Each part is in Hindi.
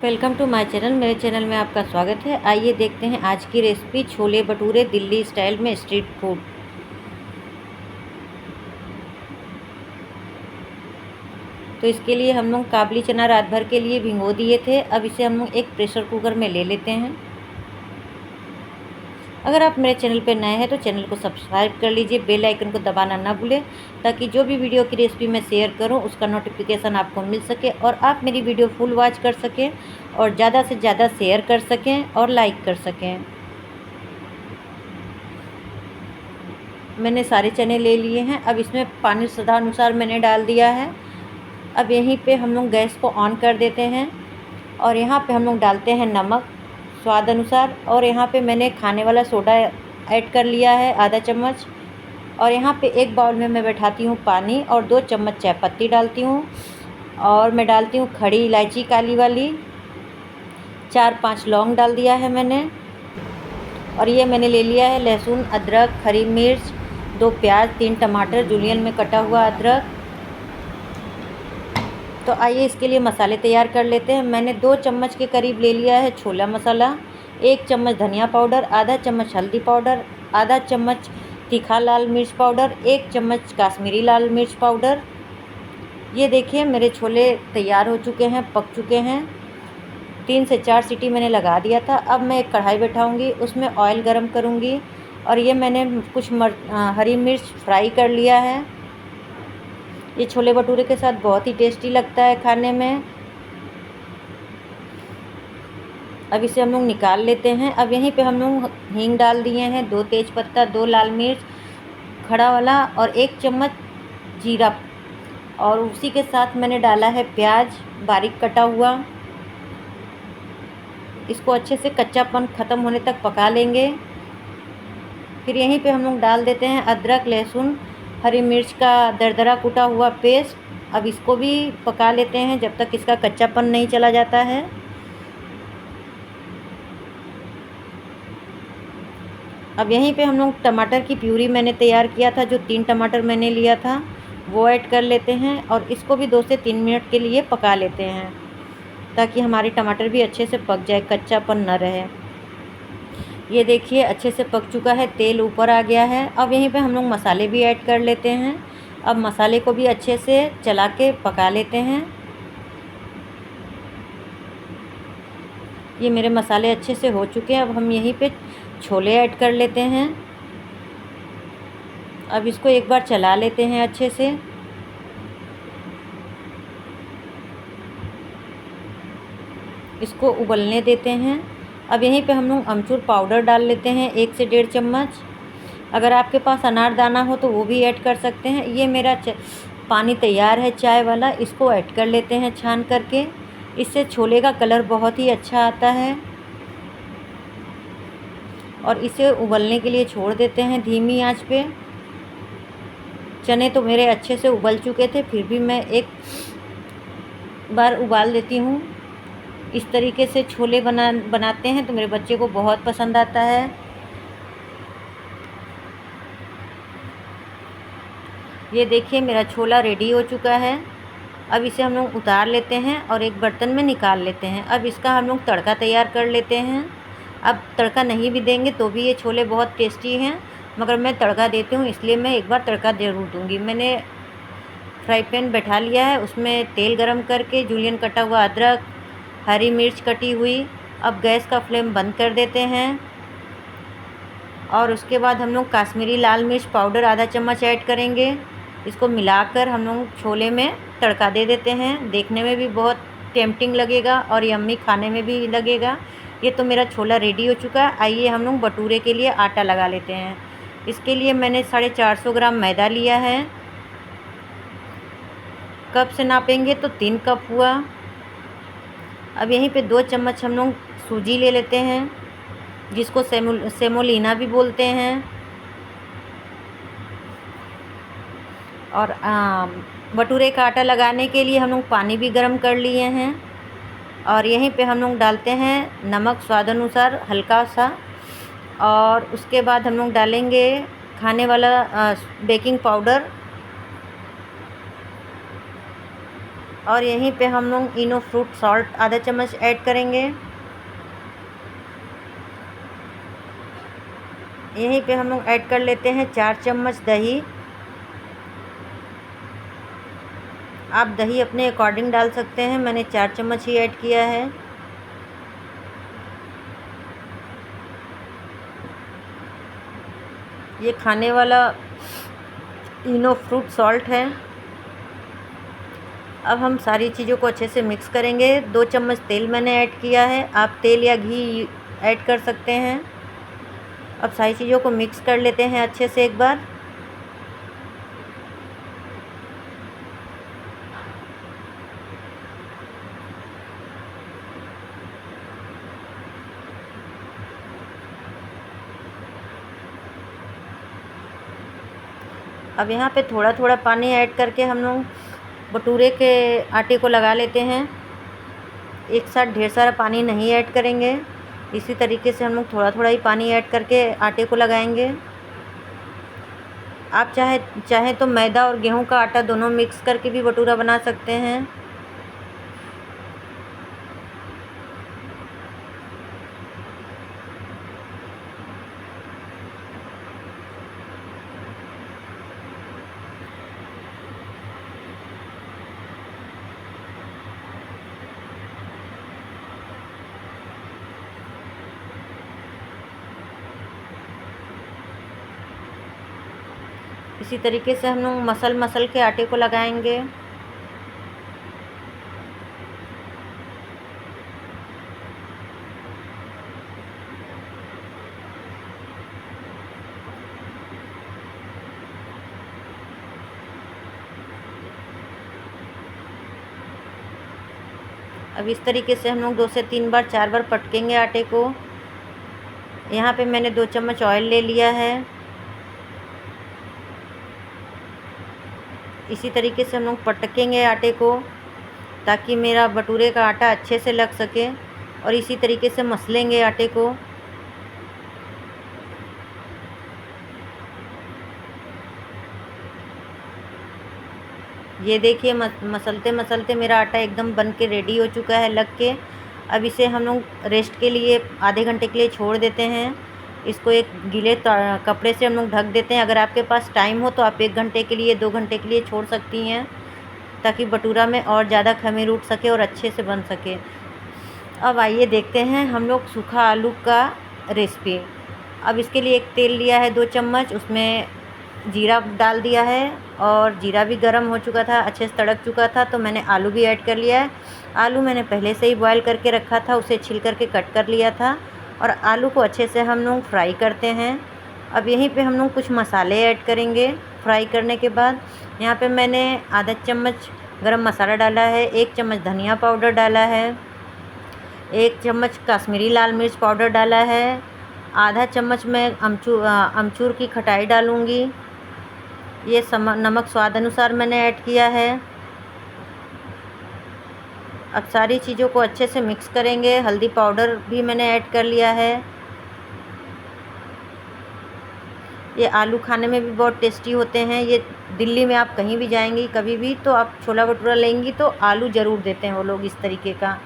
Welcome to my channel. मेरे चैनल में आपका स्वागत है। आइए देखते हैं आज की रेसिपी छोले भटूरे दिल्ली स्टाइल में स्ट्रीट फूड। तो इसके लिए हम लोग काबली चना रात भर के लिए भिगो दिए थे। अब इसे हम लोग एक प्रेशर कुकर में ले लेते हैं। अगर आप मेरे चैनल पर नए हैं तो चैनल को सब्सक्राइब कर लीजिए, बेल आइकन को दबाना ना भूलें ताकि जो भी वीडियो की रेसिपी मैं शेयर करूं उसका नोटिफिकेशन आपको मिल सके और आप मेरी वीडियो फुल वॉच कर सकें और ज़्यादा से ज़्यादा शेयर कर सकें और लाइक कर सकें। मैंने सारे चने ले लिए हैं। अब इसमें पानी श्रद्धानुसार मैंने डाल दिया है। अब यहीं पे हम लोग गैस को ऑन कर देते हैं और यहाँ पे हम लोग डालते हैं नमक स्वाद अनुसार और यहाँ पे मैंने खाने वाला सोडा ऐड कर लिया है आधा चम्मच। और यहाँ पे एक बाउल में मैं बैठाती हूँ पानी और 2 चम्मच चाय पत्ती डालती हूँ और मैं डालती हूँ खड़ी इलायची काली वाली, 4-5 लौंग डाल दिया है मैंने। और ये मैंने ले लिया है लहसुन, अदरक, हरी मिर्च, 2 प्याज, 3 टमाटर, जूलियन में कटा हुआ अदरक। तो आइए इसके लिए मसाले तैयार कर लेते हैं। मैंने 2 चम्मच के करीब ले लिया है छोला मसाला, 1 चम्मच धनिया पाउडर, आधा चम्मच हल्दी पाउडर, आधा चम्मच तीखा लाल मिर्च पाउडर, 1 चम्मच काश्मीरी लाल मिर्च पाउडर। ये देखिए मेरे छोले तैयार हो चुके हैं, पक चुके हैं। 3 से 4 सीटी मैंने लगा दिया था। अब मैं एक कढ़ाई बैठाऊंगी, उसमें ऑयल गरम करूंगी और ये मैंने कुछ हरी मिर्च फ्राई कर लिया है। ये छोले भटूरे के साथ बहुत ही टेस्टी लगता है खाने में। अब इसे हम लोग निकाल लेते हैं। अब यहीं पे हम लोग हींग डाल दिए हैं, 2 तेज़पत्ता, 2 लाल मिर्च खड़ा वाला और 1 चम्मच जीरा। और उसी के साथ मैंने डाला है प्याज बारीक कटा हुआ। इसको अच्छे से कच्चापन ख़त्म होने तक पका लेंगे। फिर यहीं पे हम लोग डाल देते हैं अदरक, लहसुन, हरी मिर्च का दरदरा कूटा हुआ पेस्ट। अब इसको भी पका लेते हैं जब तक इसका कच्चापन नहीं चला जाता है। अब यहीं पे हम लोग टमाटर की प्यूरी मैंने तैयार किया था, जो 3 टमाटर मैंने लिया था वो ऐड कर लेते हैं और इसको भी 2 से 3 मिनट के लिए पका लेते हैं ताकि हमारे टमाटर भी अच्छे से पक जाए, कच्चापन न रहे। ये देखिए अच्छे से पक चुका है, तेल ऊपर आ गया है। अब यहीं पे हम लोग मसाले भी ऐड कर लेते हैं। अब मसाले को भी अच्छे से चला के पका लेते हैं। ये मेरे मसाले अच्छे से हो चुके हैं। अब हम यहीं पे छोले ऐड कर लेते हैं। अब इसको एक बार चला लेते हैं अच्छे से। इसको उबलने देते हैं। अब यहीं पे हम लोग अमचूर पाउडर डाल लेते हैं 1 से 1.5 चम्मच। अगर आपके पास अनारदाना हो तो वो भी ऐड कर सकते हैं। ये मेरा पानी तैयार है चाय वाला, इसको ऐड कर लेते हैं छान करके। इससे छोले का कलर बहुत ही अच्छा आता है। और इसे उबलने के लिए छोड़ देते हैं धीमी आंच पे। चने तो मेरे अच्छे से उबल चुके थे, फिर भी मैं एक बार उबाल देती हूँ। इस तरीके से छोले बनाते हैं तो मेरे बच्चे को बहुत पसंद आता है। ये देखिए मेरा छोला रेडी हो चुका है। अब इसे हम लोग उतार लेते हैं और एक बर्तन में निकाल लेते हैं। अब इसका हम लोग तड़का तैयार कर लेते हैं। अब तड़का नहीं भी देंगे तो भी ये छोले बहुत टेस्टी हैं, मगर मैं तड़का देती हूँ इसलिए मैं एक बार तड़का ज़रूर दूँगी। मैंने फ्राई पैन बैठा लिया है, उसमें तेल गरम करके जूलियन कटा हुआ अदरक, हरी मिर्च कटी हुई। अब गैस का फ्लेम बंद कर देते हैं और उसके बाद हम लोग काश्मीरी लाल मिर्च पाउडर आधा चम्मच ऐड करेंगे। इसको मिलाकर हम लोग छोले में तड़का दे देते हैं। देखने में भी बहुत टेम्पटिंग लगेगा और यम्मी खाने में भी लगेगा। ये तो मेरा छोला रेडी हो चुका है। आइए हम लोग भटूरे के लिए आटा लगा लेते हैं। इसके लिए मैंने 450 ग्राम मैदा लिया है। कप से नापेंगे तो 3 कप हुआ। अब यहीं पे 2 चम्मच हम लोग सूजी ले लेते हैं, जिसको सेमोलिना भी बोलते हैं। और भटूरे का आटा लगाने के लिए हम लोग पानी भी गर्म कर लिए हैं। और यहीं पे हम लोग डालते हैं नमक स्वाद अनुसार हल्का सा। और उसके बाद हम लोग डालेंगे खाने वाला बेकिंग पाउडर और यहीं पे हम लोग इनो फ्रूट सॉल्ट आधा चम्मच ऐड करेंगे। यहीं पे हम लोग ऐड कर लेते हैं 4 चम्मच दही। आप दही अपने अकॉर्डिंग डाल सकते हैं, मैंने 4 चम्मच ही ऐड किया है। ये खाने वाला इनो फ्रूट सॉल्ट है। अब हम सारी चीज़ों को अच्छे से मिक्स करेंगे। 2 चम्मच तेल मैंने ऐड किया है, आप तेल या घी ऐड कर सकते हैं। अब सारी चीज़ों को मिक्स कर लेते हैं अच्छे से एक बार। अब यहाँ पे थोड़ा थोड़ा पानी ऐड करके हम लोग भटूरे के आटे को लगा लेते हैं। एक साथ ढेर सारा पानी नहीं ऐड करेंगे, इसी तरीके से हम लोग थोड़ा थोड़ा ही पानी ऐड करके आटे को लगाएंगे। आप चाहे तो मैदा और गेहूं का आटा दोनों मिक्स करके भी भटूरा बना सकते हैं। इसी तरीके से हम लोग मसल के आटे को लगाएंगे। अब इस तरीके से हम लोग 2 से 3 बार 4 बार पटकेंगे आटे को। यहाँ पे मैंने 2 चम्मच ऑयल ले लिया है। इसी तरीके से हम लोग पटकेंगे आटे को ताकि मेरा भटूरे का आटा अच्छे से लग सके, और इसी तरीके से मसलेंगे आटे को। ये देखिए मसलते मसलते मेरा आटा एकदम बन के रेडी हो चुका है लग के। अब इसे हम लोग रेस्ट के लिए आधे घंटे के लिए छोड़ देते हैं। इसको एक गीले कपड़े से हम लोग ढक देते हैं। अगर आपके पास टाइम हो तो आप 1 घंटे के लिए 2 घंटे के लिए छोड़ सकती हैं, ताकि भटूरा में और ज़्यादा खमीर उठ सके और अच्छे से बन सके। अब आइए देखते हैं हम लोग सूखा आलू का रेसिपी। अब इसके लिए एक तेल लिया है 2 चम्मच, उसमें जीरा डाल दिया है और जीरा भी गर्म हो चुका था, अच्छे से तड़क चुका था, तो मैंने आलू भी ऐड कर लिया है। आलू मैंने पहले से ही बॉईल करके रखा था, उसे छिल करके कट कर लिया था, और आलू को अच्छे से हम लोग फ्राई करते हैं। अब यहीं पे हम लोग कुछ मसाले ऐड करेंगे। फ्राई करने के बाद यहाँ पे मैंने आधा चम्मच गरम मसाला डाला है, 1 चम्मच धनिया पाउडर डाला है, 1 चम्मच कश्मीरी लाल मिर्च पाउडर डाला है, आधा चम्मच मैं अमचूर की खटाई डालूँगी। ये नमक स्वाद अनुसार मैंने ऐड किया है। अब सारी चीज़ों को अच्छे से मिक्स करेंगे। हल्दी पाउडर भी मैंने ऐड कर लिया है। ये आलू खाने में भी बहुत टेस्टी होते हैं। ये दिल्ली में आप कहीं भी जाएंगी कभी भी, तो आप छोला भटूरा लेंगी तो आलू ज़रूर देते हैं वो लोग इस तरीके का।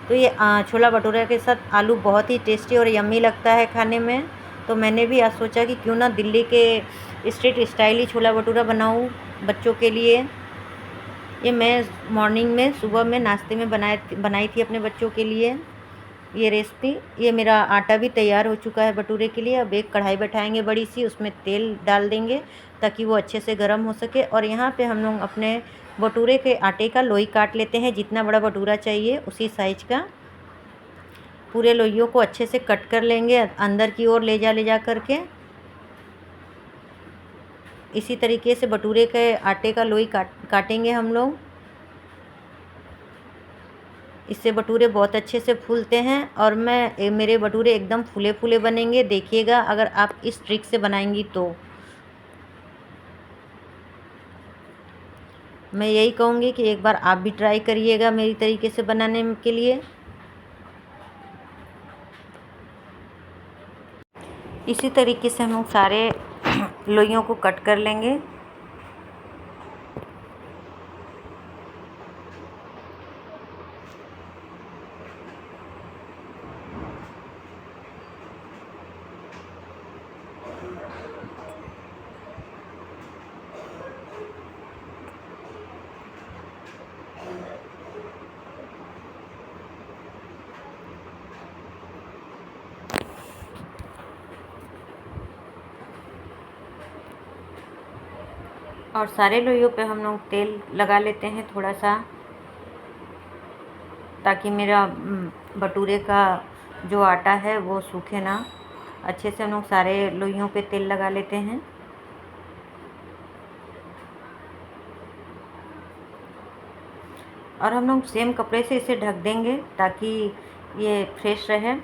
तो ये छोला भटूरा के साथ आलू बहुत ही टेस्टी और यम्मी लगता है खाने में। तो मैंने भी आज सोचा कि क्यों ना दिल्ली के स्ट्रीट स्टाइल ही छोला भटूरा बनाऊँ बच्चों के लिए। ये मैं मॉर्निंग में सुबह में नाश्ते में बनाई थी अपने बच्चों के लिए ये रेसिपी। ये मेरा आटा भी तैयार हो चुका है भटूरे के लिए। अब एक कढ़ाई बैठाएंगे बड़ी सी, उसमें तेल डाल देंगे ताकि वो अच्छे से गर्म हो सके। और यहाँ पे हम लोग अपने भटूरे के आटे का लोई काट लेते हैं। जितना बड़ा भटूरा चाहिए उसी साइज का पूरे लोइयों को अच्छे से कट कर लेंगे, अंदर की ओर ले जा करके। इसी तरीके से भटूरे के आटे का लोई काटेंगे हम लोग। इससे भटूरे बहुत अच्छे से फूलते हैं और मेरे भटूरे एकदम फूले फूले बनेंगे। देखिएगा अगर आप इस ट्रिक से बनाएंगी तो। मैं यही कहूँगी कि एक बार आप भी ट्राई करिएगा मेरी तरीके से बनाने के लिए। इसी तरीके से हम लोग सारे लोइयों को कट कर लेंगे। और सारे लोइयों पे हम लोग तेल लगा लेते हैं थोड़ा सा, ताकि मेरा भटूरे का जो आटा है वो सूखे ना। अच्छे से हम लोग सारे लोइयों पे तेल लगा लेते हैं। और हम लोग सेम कपड़े से इसे ढक देंगे ताकि ये फ्रेश रहे।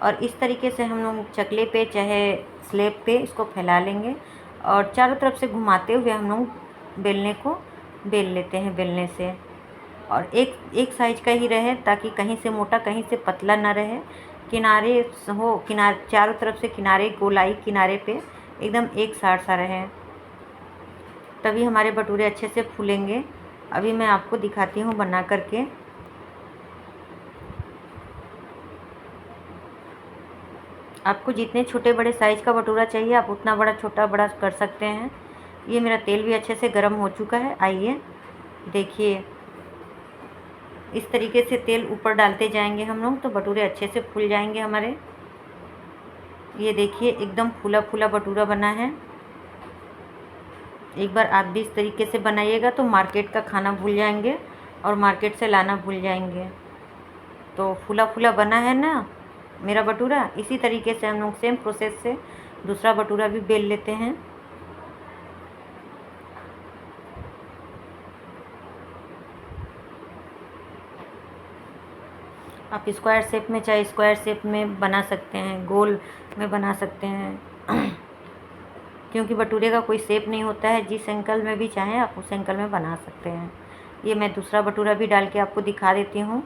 और इस तरीके से हम लोग चकले पे चाहे स्लेब पे इसको फैला लेंगे और चारों तरफ से घुमाते हुए हम लोग बेलने को बेल लेते हैं बेलने से। और एक साइज का ही रहे, ताकि कहीं से मोटा कहीं से पतला ना रहे। किनारे चारों तरफ से किनारे गोलाई किनारे पे एकदम एक साथ सा रहे, तभी हमारे भटूरे अच्छे से फूलेंगे। अभी मैं आपको दिखाती हूँ बना करके। आपको जितने छोटे बड़े साइज़ का भटूरा चाहिए आप उतना बड़ा छोटा बड़ा कर सकते हैं। ये मेरा तेल भी अच्छे से गर्म हो चुका है। आइए देखिए, इस तरीके से तेल ऊपर डालते जाएंगे हम लोग तो भटूरे अच्छे से फूल जाएंगे हमारे। ये देखिए एकदम फूला फूला भटूरा बना है। एक बार आप भी इस तरीके से बनाइएगा तो मार्केट का खाना भूल जाएंगे और मार्केट से लाना भूल जाएंगे। तो फूला फूला बना है ना मेरा भटूरा। इसी तरीके से हम लोग सेम प्रोसेस से दूसरा भटूरा भी बेल लेते हैं। आप स्क्वायर शेप में चाहे स्क्वायर शेप में बना सकते हैं, गोल में बना सकते हैं क्योंकि भटूरे का कोई शेप नहीं होता है। जिस एंगल में भी चाहें आप उस एंगल में बना सकते हैं। ये मैं दूसरा भटूरा भी डाल के आपको दिखा देती हूँ।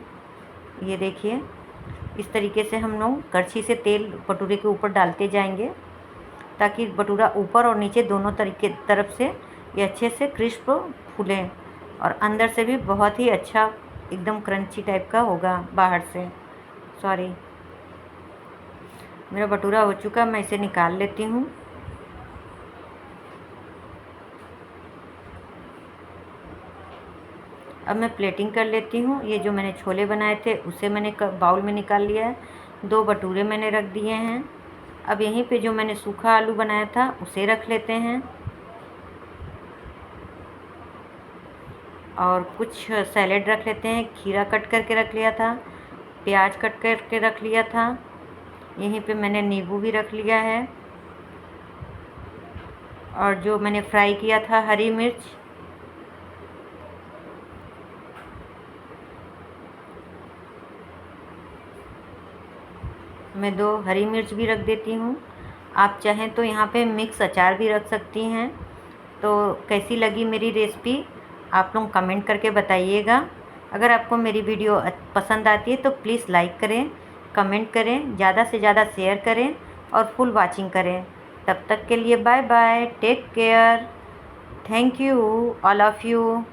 ये देखिए, इस तरीके से हम लोग कड़छी से तेल भटूरे के ऊपर डालते जाएंगे ताकि भटूरा ऊपर और नीचे दोनों तरफ से ये अच्छे से क्रिस्प फूलें और अंदर से भी बहुत ही अच्छा एकदम क्रंची टाइप का होगा बाहर से। सॉरी, मेरा भटूरा हो चुका, मैं इसे निकाल लेती हूँ। अब मैं प्लेटिंग कर लेती हूँ। ये जो मैंने छोले बनाए थे उसे मैंने बाउल में निकाल लिया है। 2 भटूरे मैंने रख दिए हैं। अब यहीं पे जो मैंने सूखा आलू बनाया था उसे रख लेते हैं और कुछ सैलेड रख लेते हैं। खीरा कट करके रख लिया था, प्याज कट करके रख लिया था। यहीं पे मैंने नींबू भी रख लिया है और जो मैंने फ्राई किया था हरी मिर्च, मैं 2 हरी मिर्च भी रख देती हूँ। आप चाहें तो यहाँ पे मिक्स अचार भी रख सकती हैं। तो कैसी लगी मेरी रेसिपी आप लोग कमेंट करके बताइएगा। अगर आपको मेरी वीडियो पसंद आती है तो प्लीज़ लाइक करें, कमेंट करें, ज़्यादा से ज़्यादा शेयर करें और फुल वॉचिंग करें। तब तक के लिए bye bye, take care, thank you all of you.